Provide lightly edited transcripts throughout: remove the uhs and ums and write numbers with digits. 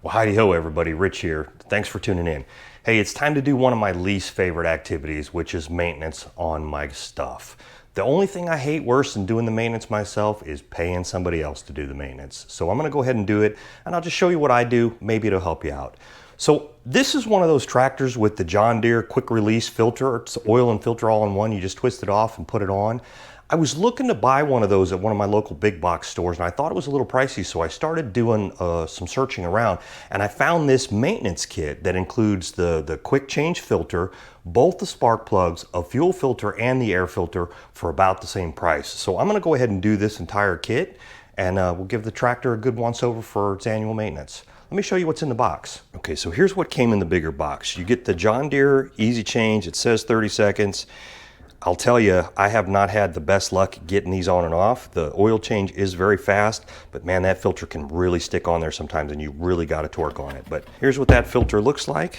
Well, howdy ho everybody, Rich here. Thanks for tuning in. Hey, it's time to do one of my least favorite activities, which is maintenance on my stuff. The only thing I hate worse than doing the maintenance myself is paying somebody else to do the maintenance. So I'm gonna go ahead and do it, and I'll just show you what I do. Maybe it'll help you out. So this is one of those tractors with the John Deere quick release filter. It's oil and filter all in one. You just twist it off and put it on. I was looking to buy one of those at one of my local big box stores, and I thought it was a little pricey, so I started doing some searching around, and I found this maintenance kit that includes the quick change filter, both the spark plugs, a fuel filter, and the air filter for about the same price. So I'm gonna go ahead and do this entire kit, and we'll give the tractor a good once over for its annual maintenance. Let me show you what's in the box. Okay, so here's what came in the bigger box. You get the John Deere Easy Change. It says 30 seconds. I'll tell you, I have not had the best luck getting these on and off. The oil change is very fast, but man, that filter can really stick on there sometimes, and you really got to torque on it. But here's what that filter looks like.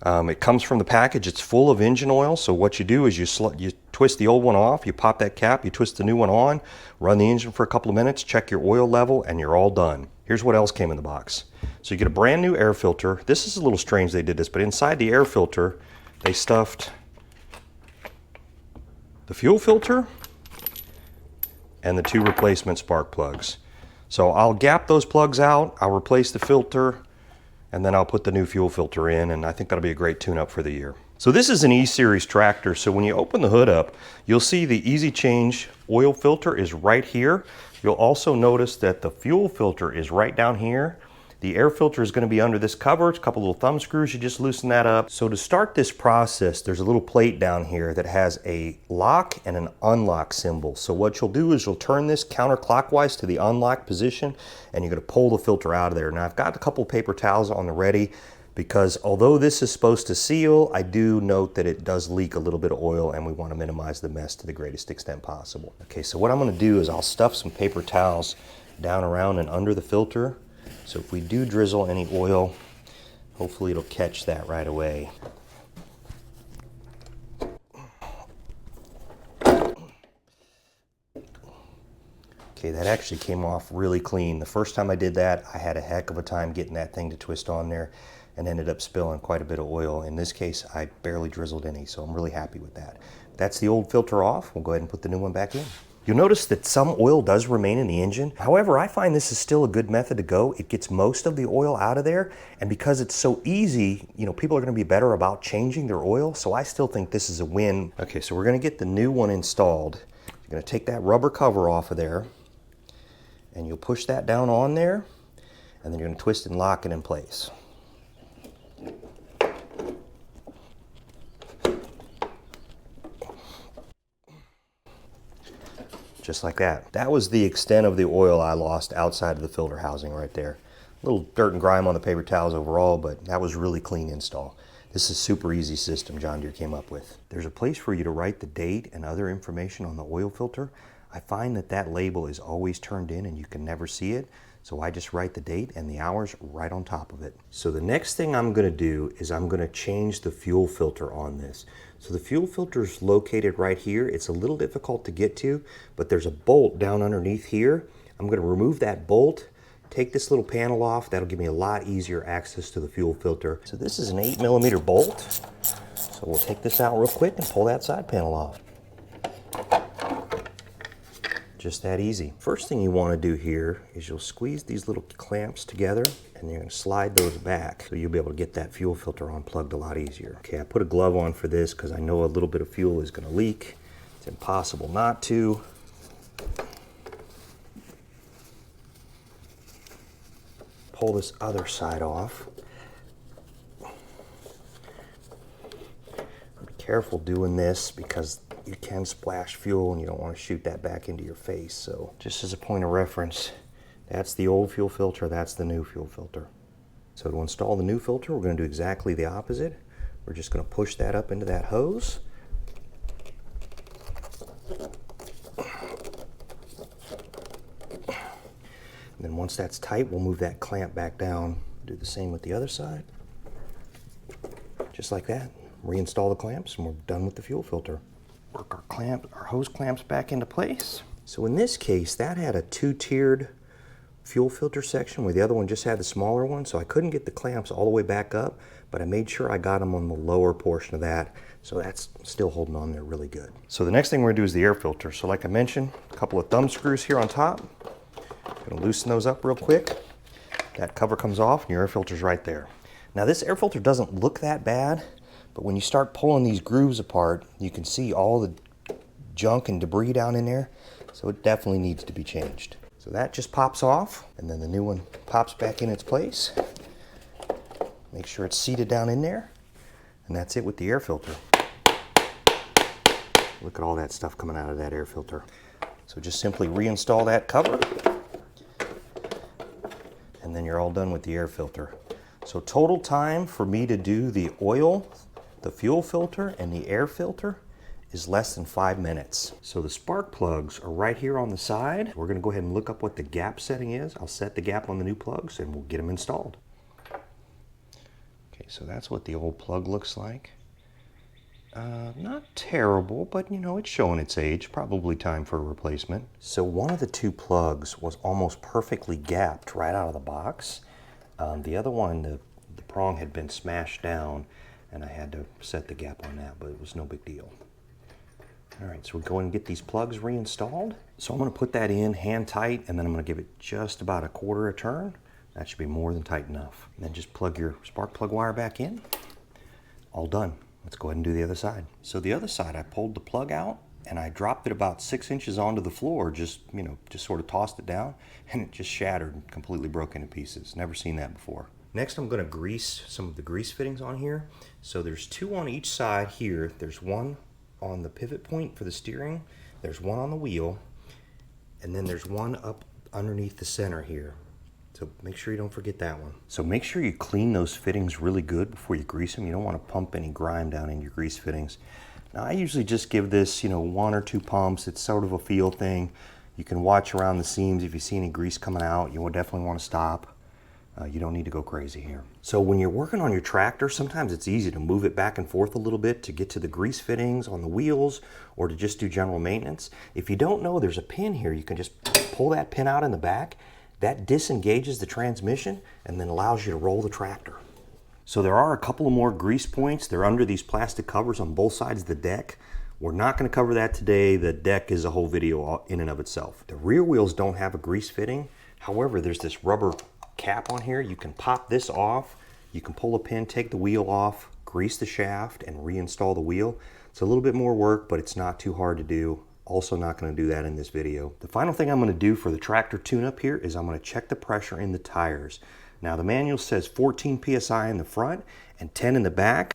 It comes from the package. It's full of engine oil. So what you do is you twist the old one off, you pop that cap, you twist the new one on, run the engine for a couple of minutes, check your oil level, and you're all done. Here's what else came in the box. So you get a brand new air filter. This is a little strange they did this, but inside the air filter, they stuffed the fuel filter and the 2 replacement spark plugs. So I'll gap those plugs out, I'll replace the filter, and then I'll put the new fuel filter in, and I think that'll be a great tune-up for the year. So this is an E Series tractor, so when you open the hood up, you'll see the Easy Change oil filter is right here. You'll also notice that the fuel filter is right down here. The air filter is going to be under this cover. It's a couple little thumb screws. You just loosen that up. So to start this process, there's a little plate down here that has a lock and an unlock symbol. So what you'll do is you'll turn this counterclockwise to the unlock position, and you're going to pull the filter out of there. Now I've got a couple paper towels on the ready, because although this is supposed to seal, I do note that it does leak a little bit of oil, and we want to minimize the mess to the greatest extent possible. Okay, so what I'm going to do is I'll stuff some paper towels down around and under the filter. So if we do drizzle any oil, hopefully it'll catch that right away. Okay, that actually came off really clean. The first time I did that, I had a heck of a time getting that thing to twist on there and ended up spilling quite a bit of oil. In this case, I barely drizzled any, so I'm really happy with that. That's the old filter off. We'll go ahead and put the new one back in. You'll notice that some oil does remain in the engine. However, I find this is still a good method to go. It gets most of the oil out of there, and because it's so easy, you know, people are gonna be better about changing their oil, so I still think this is a win. Okay, so we're gonna get the new one installed. You're gonna take that rubber cover off of there, and you'll push that down on there, and then you're gonna twist and lock it in place. Just like that. That was the extent of the oil I lost outside of the filter housing right there. A little dirt and grime on the paper towels overall, but that was really clean install. This is a super easy system John Deere came up with. There's a place for you to write the date and other information on the oil filter. I find that that label is always turned in and you can never see it. So I just write the date and the hours right on top of it. So the next thing I'm gonna do is I'm gonna change the fuel filter on this. So the fuel filter is located right here. It's a little difficult to get to, but there's a bolt down underneath here. I'm gonna remove that bolt, take this little panel off. That'll give me a lot easier access to the fuel filter. So this is an 8mm bolt. So we'll take this out real quick and pull that side panel off. Just that easy. First thing you want to do here is you'll squeeze these little clamps together, and you're going to slide those back so you'll be able to get that fuel filter unplugged a lot easier. Okay, I put a glove on for this because I know a little bit of fuel is going to leak. It's impossible not to. Pull this other side off. Be careful doing this because you can splash fuel and you don't want to shoot that back into your face. So just as a point of reference, that's the old fuel filter, that's the new fuel filter. So to install the new filter, we're going to do exactly the opposite. We're just going to push that up into that hose. And then once that's tight, we'll move that clamp back down. Do the same with the other side. Just like that. Reinstall the clamps and we're done with the fuel filter. Work our hose clamps back into place. So in this case, that had a 2-tiered fuel filter section where the other one just had the smaller one, so I couldn't get the clamps all the way back up, but I made sure I got them on the lower portion of that, so that's still holding on there really good. So the next thing we're gonna do is the air filter. So like I mentioned, a couple of thumb screws here on top. Gonna loosen those up real quick. That cover comes off and your air filter's right there. Now this air filter doesn't look that bad, but when you start pulling these grooves apart, you can see all the junk and debris down in there, so it definitely needs to be changed. So that just pops off, and then the new one pops back in its place. Make sure it's seated down in there, and that's it with the air filter. Look at all that stuff coming out of that air filter. So just simply reinstall that cover, and then you're all done with the air filter. So total time for me to do the oil, the fuel filter, and the air filter is less than 5 minutes. So the spark plugs are right here on the side. We're gonna go ahead and look up what the gap setting is. I'll set the gap on the new plugs and we'll get them installed. Okay, so that's what the old plug looks like. Not terrible, but you know, it's showing its age. Probably time for a replacement. So one of the two plugs was almost perfectly gapped right out of the box. The other one, the prong had been smashed down and I had to set the gap on that, but it was no big deal. All right, so we're going to get these plugs reinstalled. So I'm going to put that in hand tight, and then I'm going to give it just about a quarter a turn. That should be more than tight enough. And then just plug your spark plug wire back in. All done. Let's go ahead and do the other side. So the other side, I pulled the plug out and I dropped it about 6 inches onto the floor, just sort of tossed it down, and it just shattered and completely broke into pieces. Never seen that before. Next, I'm going to grease some of the grease fittings on here. So there's 2 on each side here. There's one on the pivot point for the steering, there's one on the wheel, and then there's one up underneath the center here. So make sure you don't forget that one. So make sure you clean those fittings really good before you grease them. You don't want to pump any grime down in your grease fittings. Now I usually just give this, 1 or 2 pumps. It's sort of a feel thing. You can watch around the seams. If you see any grease coming out, you will definitely want to stop. You don't need to go crazy here. So when you're working on your tractor, sometimes it's easy to move it back and forth a little bit to get to the grease fittings on the wheels or to just do general maintenance. If you don't know there's a pin here, you can just pull that pin out in the back. That disengages the transmission and then allows you to roll the tractor. So there are a couple of more grease points. They're under these plastic covers on both sides of the deck. We're not going to cover that today. The deck is a whole video in and of itself. The rear wheels don't have a grease fitting. However, there's this rubber cap on here. You can pop this off, you can pull a pin, take the wheel off, grease the shaft, and reinstall the wheel. It's a little bit more work, but it's not too hard to do. Also not going to do that in this video. The final thing I'm going to do for the tractor tune-up here is I'm going to check the pressure in the tires. Now the manual says 14 psi in the front and 10 in the back.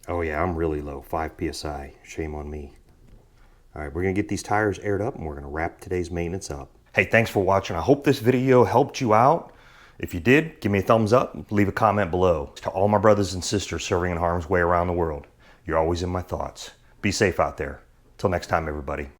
Oh yeah, I'm really low, 5 psi. Shame on me. All right, we're going to get these tires aired up and we're going to wrap today's maintenance up. Hey, thanks for watching. I hope this video helped you out. If you did, give me a thumbs up, leave a comment below. To all my brothers and sisters serving in harm's way around the world, you're always in my thoughts. Be safe out there. Till next time, everybody.